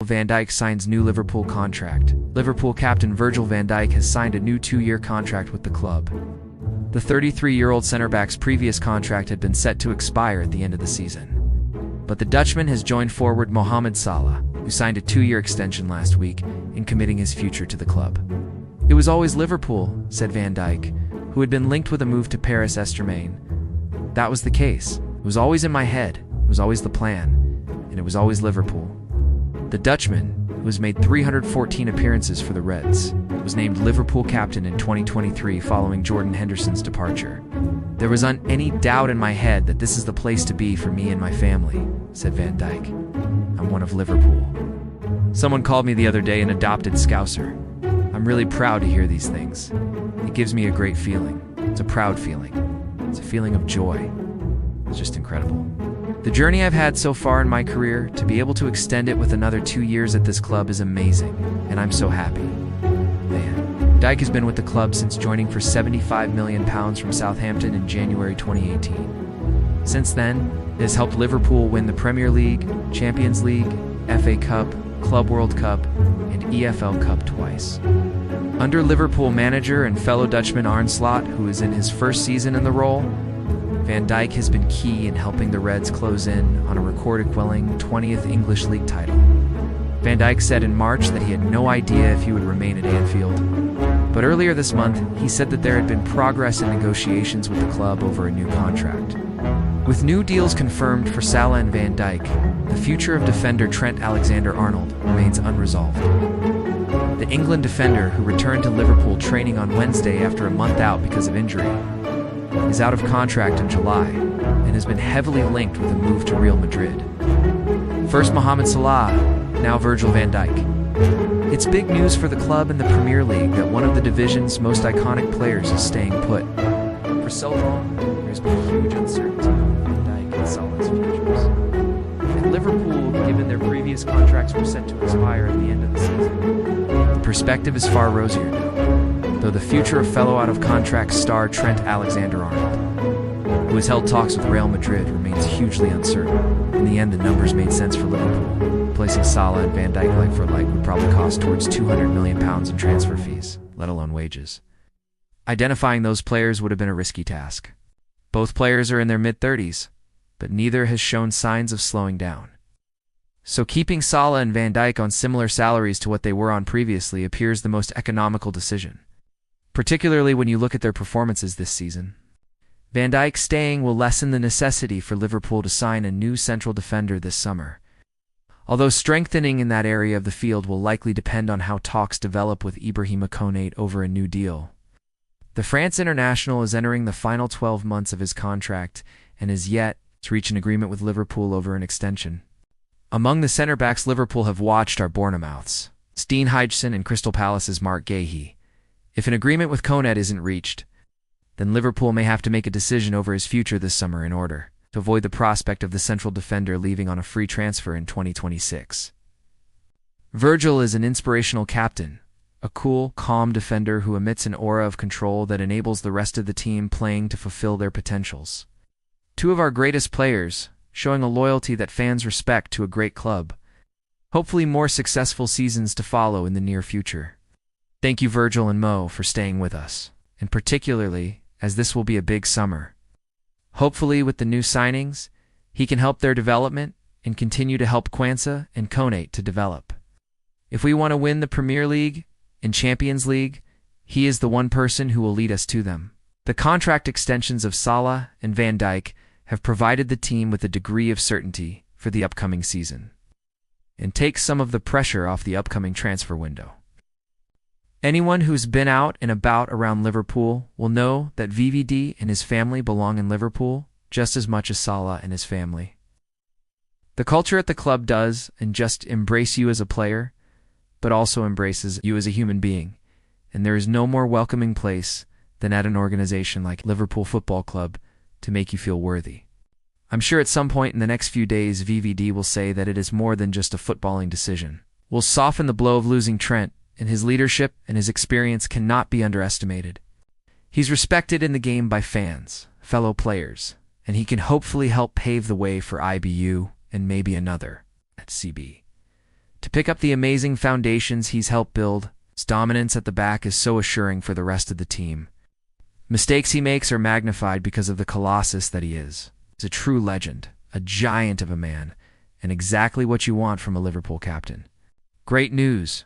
Van Dijk signs new Liverpool contract. Liverpool captain Virgil van Dijk has signed a new 2-year contract with the club. The 33-year-old centre-back's previous contract had been set to expire at the end of the season. But the Dutchman has joined forward Mohamed Salah, who signed a 2-year extension last week, in committing his future to the club. "It was always Liverpool," said Van Dijk, who had been linked with a move to Paris Saint-Germain. "That was the case. It was always in my head. It was always the plan. And it was always Liverpool." The Dutchman, who has made 314 appearances for the Reds, was named Liverpool captain in 2023 following Jordan Henderson's departure. "There wasn't any doubt in my head that this is the place to be for me and my family," said Van Dijk. "I'm one of Liverpool. Someone called me the other day an adopted Scouser. I'm really proud to hear these things. It gives me a great feeling. It's a proud feeling. It's a feeling of joy. It's just incredible. The journey I've had so far in my career, to be able to extend it with another 2 years at this club is amazing, and I'm so happy." Man. Dijk has been with the club since joining for £75 million from Southampton in January 2018. Since then, it has helped Liverpool win the Premier League, Champions League, FA Cup, Club World Cup, and EFL Cup twice. Under Liverpool manager and fellow Dutchman Arne Slot, who is in his first season in the role, Van Dijk has been key in helping the Reds close in on a record-quelling 20th English League title. Van Dijk said in March that he had no idea if he would remain at Anfield. But earlier this month, he said that there had been progress in negotiations with the club over a new contract. With new deals confirmed for Salah and Van Dijk, the future of defender Trent Alexander-Arnold remains unresolved. The England defender, who returned to Liverpool training on Wednesday after a month out because of injury, is out of contract in July and has been heavily linked with a move to Real Madrid. First Mohamed Salah, now Virgil van Dijk. It's big news for the club in the Premier League that one of the division's most iconic players is staying put. For so long, there's been huge uncertainty about Van Dijk and Salah's futures. At Liverpool, given their previous contracts were set to expire at the end of the season, the perspective is far rosier now, though the future of fellow out-of-contract star Trent Alexander-Arnold, who has held talks with Real Madrid, remains hugely uncertain. In the end, the numbers made sense for Liverpool. Placing Salah and Van Dijk like for like would probably cost towards £200 million in transfer fees, let alone wages. Identifying those players would have been a risky task. Both players are in their mid-30s, but neither has shown signs of slowing down. So keeping Salah and Van Dijk on similar salaries to what they were on previously appears the most economical decision, particularly when you look at their performances this season. Van Dijk staying will lessen the necessity for Liverpool to sign a new central defender this summer, although strengthening in that area of the field will likely depend on how talks develop with Ibrahima Konate over a new deal. The France international is entering the final 12 months of his contract and is yet to reach an agreement with Liverpool over an extension. Among the centre-backs Liverpool have watched are Bournemouth's Steen Hijsen and Crystal Palace's Mark Gahey. If an agreement with Konate isn't reached, then Liverpool may have to make a decision over his future this summer in order to avoid the prospect of the central defender leaving on a free transfer in 2026. Virgil is an inspirational captain, a cool, calm defender who emits an aura of control that enables the rest of the team playing to fulfill their potentials. Two of our greatest players, showing a loyalty that fans respect to a great club. Hopefully more successful seasons to follow in the near future. Thank you Virgil and Mo for staying with us, and particularly as this will be a big summer. Hopefully with the new signings, he can help their development and continue to help Quansah and Konate to develop. If we want to win the Premier League and Champions League, he is the one person who will lead us to them. The contract extensions of Salah and Van Dijk have provided the team with a degree of certainty for the upcoming season, and takes some of the pressure off the upcoming transfer window. Anyone who's been out and about around Liverpool will know that VVD and his family belong in Liverpool just as much as Salah and his family. The culture at the club does and just embrace you as a player, but also embraces you as a human being, and there is no more welcoming place than at an organization like Liverpool Football Club to make you feel worthy. I'm sure at some point in the next few days VVD will say that it is more than just a footballing decision. We'll soften the blow of losing Trent, and his leadership and his experience cannot be underestimated. He's respected in the game by fans, fellow players, and he can hopefully help pave the way for IBU and maybe another at CB. To pick up the amazing foundations he's helped build, his dominance at the back is so assuring for the rest of the team. Mistakes he makes are magnified because of the colossus that he is. He's a true legend, a giant of a man, and exactly what you want from a Liverpool captain. Great news!